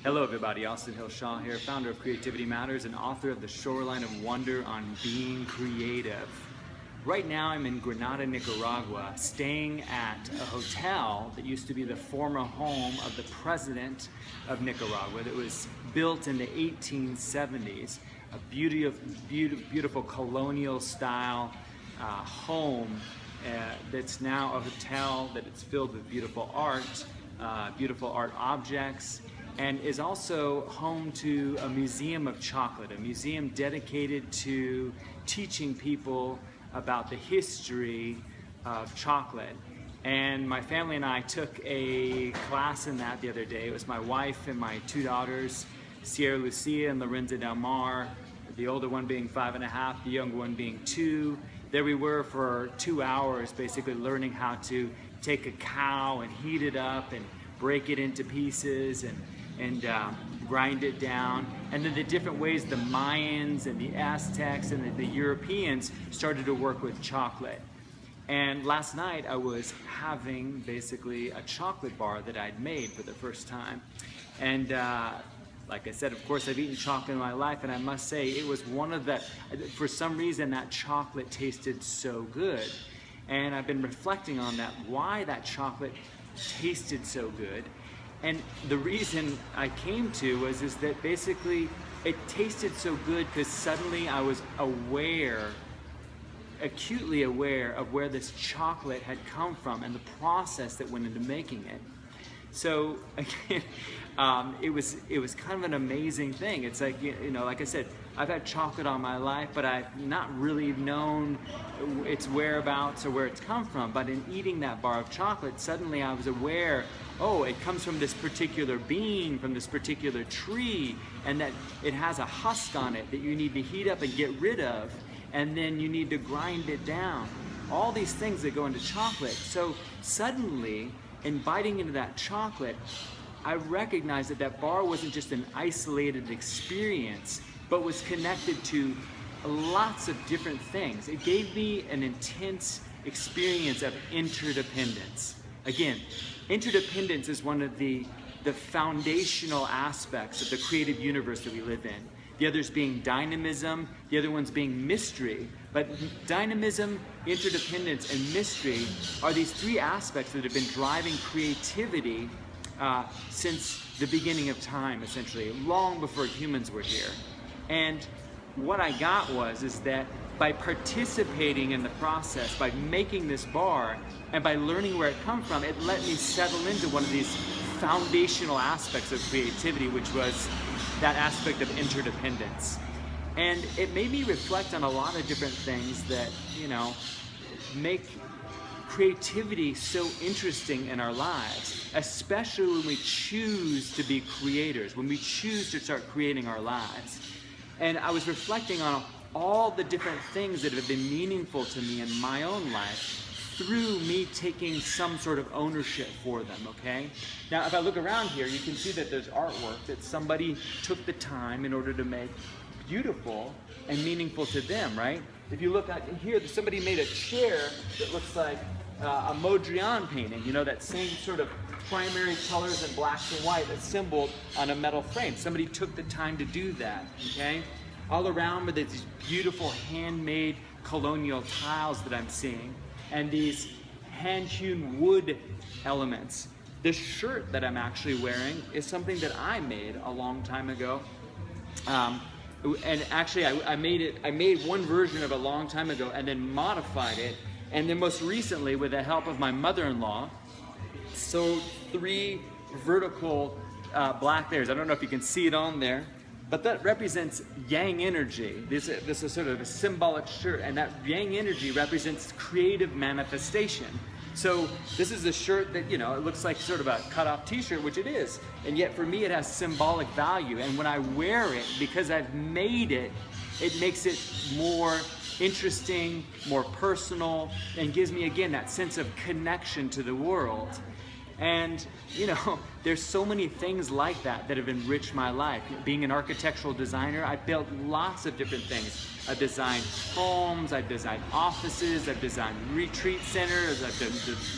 Hello everybody, Ausitn Hill Shaw here, founder of Creativity Matters and author of the Shoreline of Wonder on being creative. Right now I'm in Granada, Nicaragua, staying at a hotel that used to be the former home of the president of Nicaragua that was built in the 1870s. A beautiful colonial style home that's now a hotel that it's filled with beautiful art objects, and is also home to a museum of chocolate, a museum dedicated to teaching people about the history of chocolate. And my family and I took a class in that the other day. It was my wife and my two daughters, Sierra Lucia and Lorenza Del Mar, the older one being 5.5, the younger one being 2. There we were for 2 hours basically learning how to take a cow and heat it up and break it into pieces and grind it down, and then the different ways the Mayans and the Aztecs and the Europeans started to work with chocolate. And last night I was having basically a chocolate bar that I'd made for the first time. And like I said, of course, I've eaten chocolate in my life, and I must say it was one of the, for some reason that chocolate tasted so good. And I've been reflecting on that, why that chocolate tasted so good. And the reason I came to is that basically it tasted so good because suddenly I was acutely aware of where this chocolate had come from and the process that went into making it. So again, it was kind of an amazing thing. It's like, you know, like I said, I've had chocolate all my life, but I've not really known its whereabouts or where it's come from. But in eating that bar of chocolate, suddenly I was aware, oh, it comes from this particular bean, from this particular tree, and that it has a husk on it that you need to heat up and get rid of, and then you need to grind it down. All these things that go into chocolate. So suddenly, in biting into that chocolate, I recognized that that bar wasn't just an isolated experience, but was connected to lots of different things. It gave me an intense experience of interdependence. Again, interdependence is one of the foundational aspects of the creative universe that we live in. The others being dynamism, the other ones being mystery. But dynamism, interdependence, and mystery are these three aspects that have been driving creativity since the beginning of time, essentially, long before humans were here. And what I got is that by participating in the process, by making this bar, and by learning where it comes from, it let me settle into one of these foundational aspects of creativity, which was that aspect of interdependence. And it made me reflect on a lot of different things that, you know, make creativity so interesting in our lives, especially when we choose to be creators, when we choose to start creating our lives. And I was reflecting on all the different things that have been meaningful to me in my own life through me taking some sort of ownership for them, okay? Now, if I look around here, you can see that there's artwork that somebody took the time in order to make beautiful and meaningful to them, right? If you look at here, somebody made a chair that looks like a Mondrian painting, you know, that same sort of primary colors in blacks and white that's symboled on a metal frame. Somebody took the time to do that, okay? All around me, there's these beautiful handmade colonial tiles that I'm seeing, and these hand-hewn wood elements. This shirt that I'm actually wearing is something that I made a long time ago. And actually, I made one version of it a long time ago and then modified it. And then most recently, with the help of my mother-in-law, sewed 3 vertical black layers. I don't know if you can see it on there, but that represents yang energy. This is sort of a symbolic shirt, and that yang energy represents creative manifestation. So this is a shirt that, you know, it looks like sort of a cut-off t-shirt, which it is, and yet for me it has symbolic value. And when I wear it, because I've made it, it makes it more interesting, more personal, and gives me, again, that sense of connection to the world. And, you know, there's so many things like that that have enriched my life. Being an architectural designer, I built lots of different things. I've designed homes, I've designed offices, I've designed retreat centers, I've done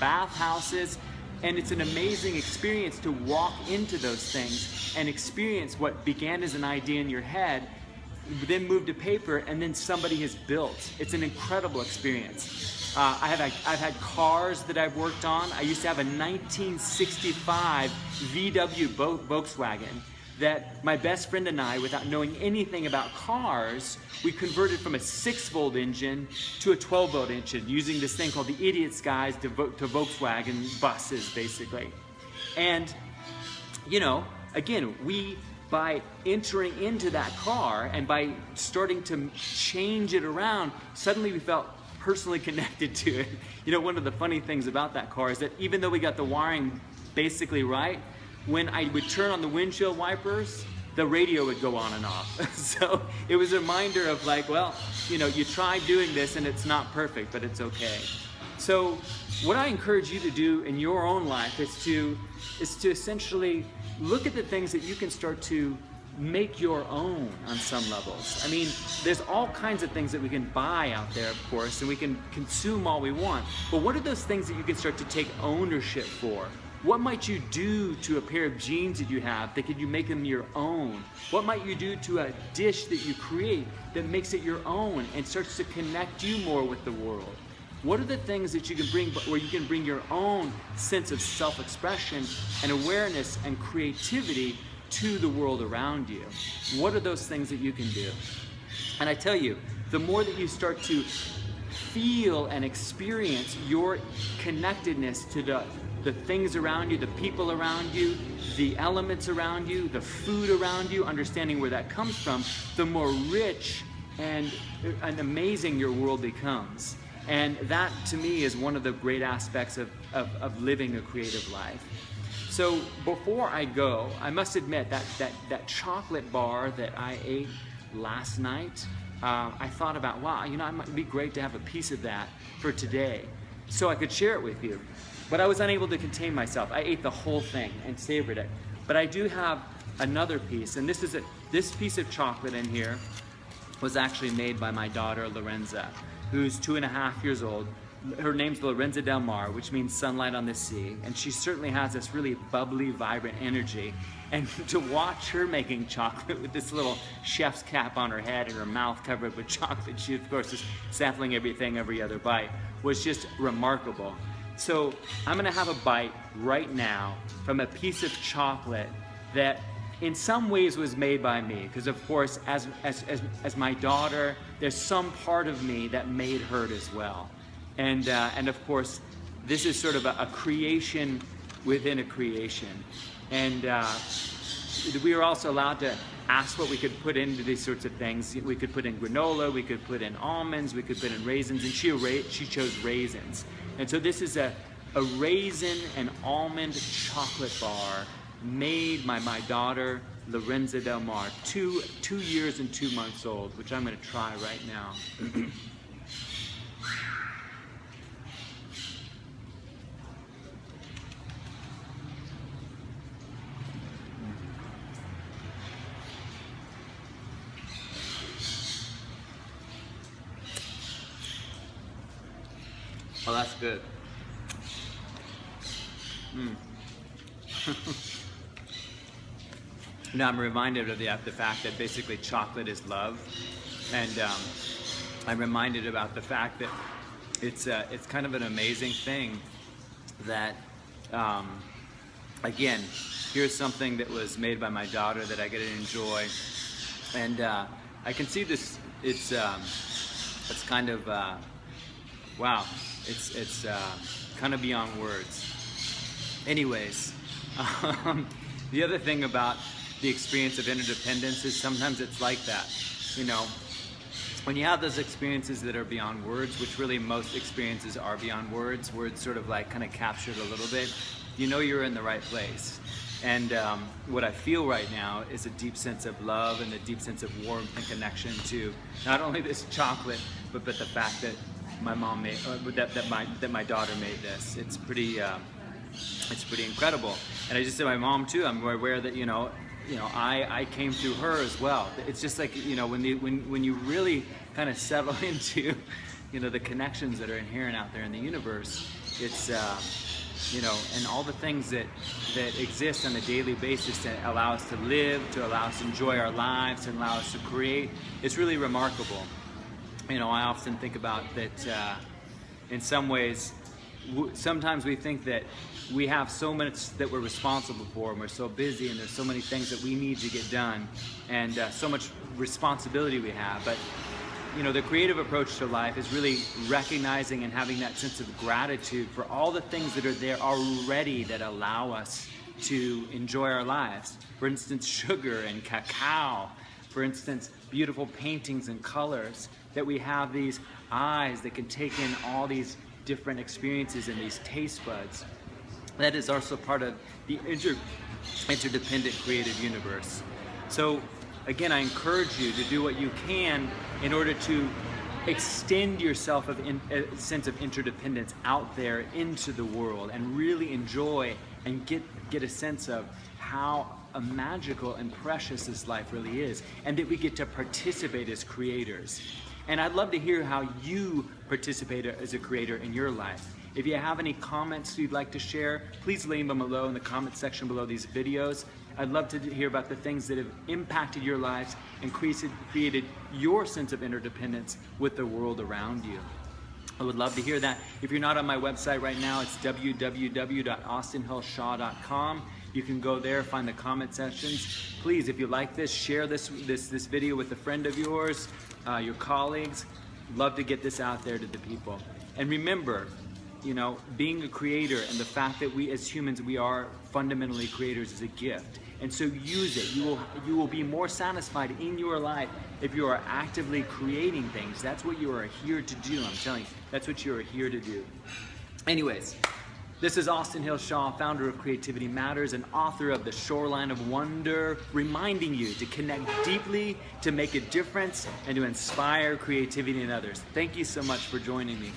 bathhouses, And it's an amazing experience to walk into those things and experience what began as an idea in your head, then moved to paper, and then somebody has built. It's an incredible experience. I've had cars that I've worked on. I used to have a 1965 VW Volkswagen that my best friend and I, without knowing anything about cars, we converted from a 6-volt engine to a 12-volt engine using this thing called the Idiot's Guide to Volkswagen buses, basically. And, you know, again, by entering into that car and by starting to change it around, suddenly we felt personally connected to it. You know, one of the funny things about that car is that even though we got the wiring basically right, when I would turn on the windshield wipers, the radio would go on and off. So it was a reminder of like, well, you know, you tried doing this and it's not perfect, but it's okay. So what I encourage you to do in your own life is to essentially look at the things that you can start to make your own on some levels. I mean, there's all kinds of things that we can buy out there, of course, and we can consume all we want. But what are those things that you can start to take ownership for? What might you do to a pair of jeans that you have that could you make them your own? What might you do to a dish that you create that makes it your own and starts to connect you more with the world? What are the things that you can bring where you can bring your own sense of self-expression and awareness and creativity to the world around you? What are those things that you can do? And I tell you, the more that you start to feel and experience your connectedness to the things around you, the people around you, the elements around you, the food around you, understanding where that comes from, the more rich and amazing your world becomes. And that, to me, is one of the great aspects of living a creative life. So before I go, I must admit that chocolate bar that I ate last night, I thought about, wow, you know, it might be great to have a piece of that for today so I could share it with you. But I was unable to contain myself. I ate the whole thing and savored it. But I do have another piece, and this piece of chocolate in here was actually made by my daughter, Lorenza, who's 2.5 years old. Her name's Lorenza Del Mar, which means sunlight on the sea. And she certainly has this really bubbly, vibrant energy. And to watch her making chocolate with this little chef's cap on her head and her mouth covered with chocolate, she of course is sampling everything every other bite, was just remarkable. So I'm gonna have a bite right now from a piece of chocolate that in some ways was made by me, because of course as my daughter, there's some part of me that made her as well. And of course, this is sort of a creation within a creation. And we were also allowed to ask what we could put into these sorts of things. We could put in granola, we could put in almonds, we could put in raisins, and she chose raisins. And so this is a raisin and almond chocolate bar made by my daughter, Lorenza Del Mar, 2 years and 2 months old, which I'm gonna try right now. Oh, that's good. Now I'm reminded of the fact that basically chocolate is love, and I'm reminded about the fact that it's kind of an amazing thing that again, here's something that was made by my daughter that I get to enjoy, and I can see this. It's kind of wow. It's kind of beyond words. Anyways, the other thing about the experience of interdependence is sometimes it's like that. You know, when you have those experiences that are beyond words, which really most experiences are beyond words, words sort of like kind of captured a little bit, you know you're in the right place. And what I feel right now is a deep sense of love and a deep sense of warmth and connection to not only this chocolate, but the fact that my mom made, that my daughter made this. It's pretty incredible. And I just said my mom too. I'm aware that you know I came through her as well. It's just like, you know, when you really kind of settle into, you know, the connections that are inherent out there in the universe, it's you know, and all the things that exist on a daily basis to allow us to live, to allow us to enjoy our lives, and allow us to create. It's really remarkable. You know, I often think about that in some ways, sometimes we think that we have so much that we're responsible for, and we're so busy, and there's so many things that we need to get done, and so much responsibility we have. But you know, the creative approach to life is really recognizing and having that sense of gratitude for all the things that are there already that allow us to enjoy our lives. For instance, sugar and cacao. For instance, beautiful paintings and colors. That we have these eyes that can take in all these different experiences and these taste buds. That is also part of the interdependent creative universe. So again, I encourage you to do what you can in order to extend yourself of a sense of interdependence out there into the world, and really enjoy and get a sense of how magical and precious this life really is, and that we get to participate as creators. And I'd love to hear how you participate as a creator in your life. If you have any comments you'd like to share, please leave them below in the comment section below these videos. I'd love to hear about the things that have impacted your lives and created your sense of interdependence with the world around you. I would love to hear that. If you're not on my website right now, it's www.austinhillshaw.com. You can go there, find the comment sections. Please, if you like this, share this video with a friend of yours, your colleagues. Love to get this out there to the people. And remember, you know, being a creator and the fact that we as humans, we are fundamentally creators is a gift. And so use it. You will be more satisfied in your life if you are actively creating things. That's what you are here to do. I'm telling you, that's what you are here to do. Anyways, this is Ausitn Hill Shaw, founder of Creativity Matters and author of the Shoreline of Wonder, reminding you to connect deeply, to make a difference, and to inspire creativity in others. Thank you so much for joining me.